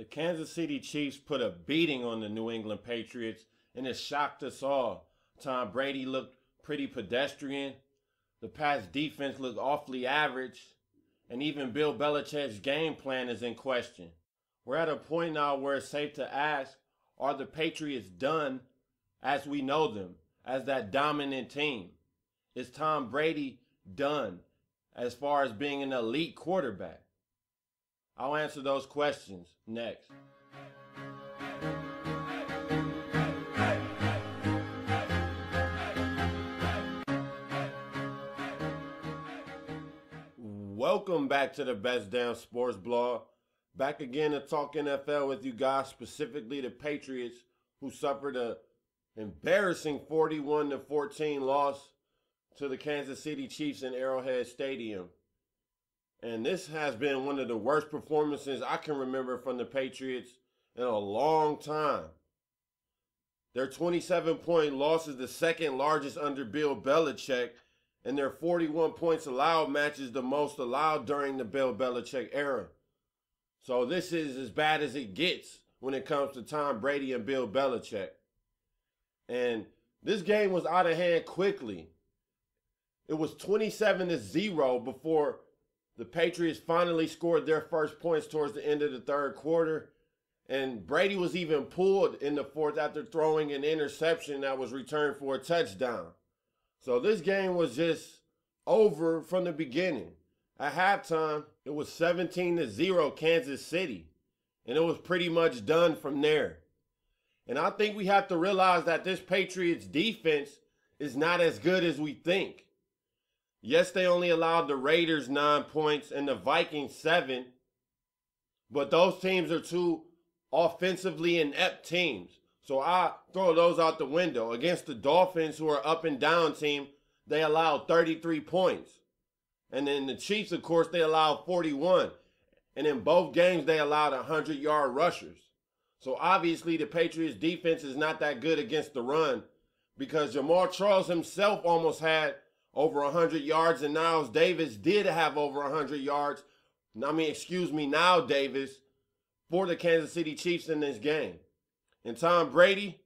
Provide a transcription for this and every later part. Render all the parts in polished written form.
The Kansas City Chiefs put a beating on the New England Patriots, and it shocked us all. Tom Brady looked pretty pedestrian. The Pats defense looked awfully average. And even Bill Belichick's game plan is in question. We're at a point now where it's safe to ask, are the Patriots done as we know them, as that dominant team? Is Tom Brady done as far as being an elite quarterback? I'll answer those questions next. Welcome back to the Best Damn Sports Blog. Back again to talk NFL with you guys, specifically the Patriots, who suffered an embarrassing 41-14 loss to the Kansas City Chiefs in Arrowhead Stadium. And this has been one of the worst performances I can remember from the Patriots in a long time. Their 27-point loss is the second largest under Bill Belichick, and their 41 points allowed matches the most allowed during the Bill Belichick era. So this is as bad as it gets when it comes to Tom Brady and Bill Belichick. And this game was out of hand quickly. It was 27-0 before the Patriots finally scored their first points towards the end of the third quarter. And Brady was even pulled in the fourth after throwing an interception that was returned for a touchdown. So this game was just over from the beginning. At halftime, it was 17-0 Kansas City. And it was pretty much done from there. And I think we have to realize that this Patriots defense is not as good as we think. Yes, they only allowed the Raiders 9 points and the Vikings 7. But those teams are two offensively inept teams. So I throw those out the window. Against the Dolphins, who are up and down team, they allowed 33 points. And then the Chiefs, of course, they allowed 41. And in both games, they allowed 100-yard rushers. So obviously, the Patriots defense is not that good against the run, because Jamal Charles himself almost had over 100 yards, and Niles Davis did have over 100 yards. Now Davis, for the Kansas City Chiefs in this game. And Tom Brady,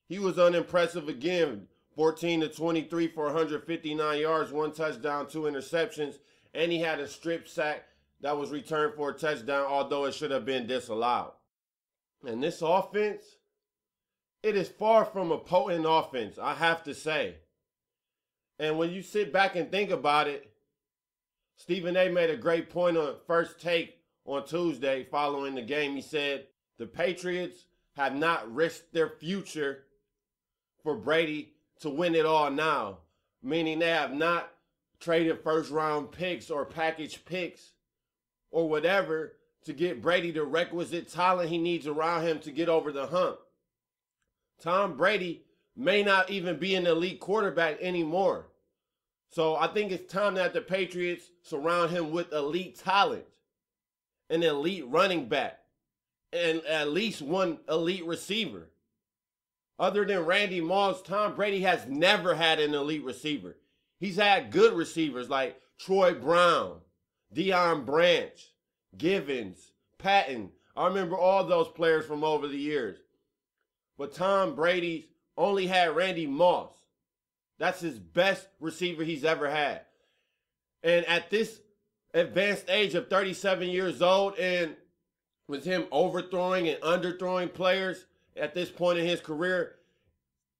he was unimpressive again. 14-23 for 159 yards, 1 touchdown, 2 interceptions, and he had a strip sack that was returned for a touchdown, although it should have been disallowed. And this offense, it is far from a potent offense, I have to say. And when you sit back and think about it, Stephen A. made a great point on First Take on Tuesday following the game. He said, the Patriots have not risked their future for Brady to win it all now, meaning they have not traded first-round picks or package picks or whatever to get Brady the requisite talent he needs around him to get over the hump. Tom Brady may not even be an elite quarterback anymore. So I think it's time that the Patriots surround him with elite talent, an elite running back, and at least one elite receiver. Other than Randy Moss, Tom Brady has never had an elite receiver. He's had good receivers like Troy Brown, Deion Branch, Givens, Patton. I remember all those players from over the years. But Tom Brady's only had Randy Moss. That's his best receiver he's ever had. And at this advanced age of 37 years old, and with him overthrowing and underthrowing players at this point in his career,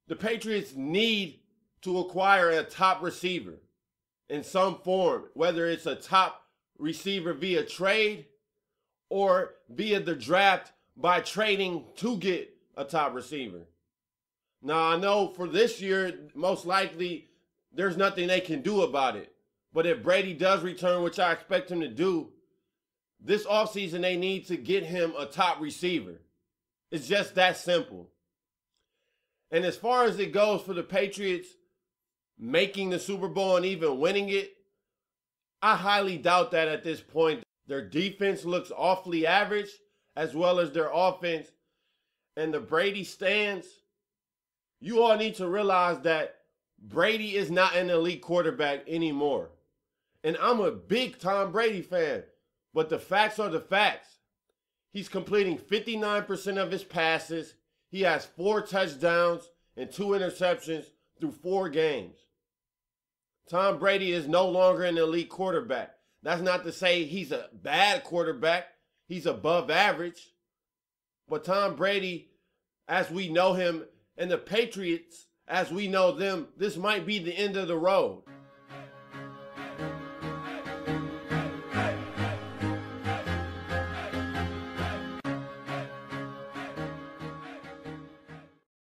the Patriots need to acquire a top receiver in some form, whether it's a top receiver via trade or via the draft by trading to get a top receiver. Now, I know for this year, most likely, there's nothing they can do about it. But if Brady does return, which I expect him to do, this offseason they need to get him a top receiver. It's just that simple. And as far as it goes for the Patriots making the Super Bowl and even winning it, I highly doubt that at this point. Their defense looks awfully average, as well as their offense. And the Brady stands, you all need to realize that Brady is not an elite quarterback anymore. And I'm a big Tom Brady fan, but the facts are the facts. He's completing 59% of his passes. He has 4 touchdowns and 2 interceptions through 4 games. Tom Brady is no longer an elite quarterback. That's not to say he's a bad quarterback. He's above average. But Tom Brady, as we know him, and the Patriots, as we know them, this might be the end of the road.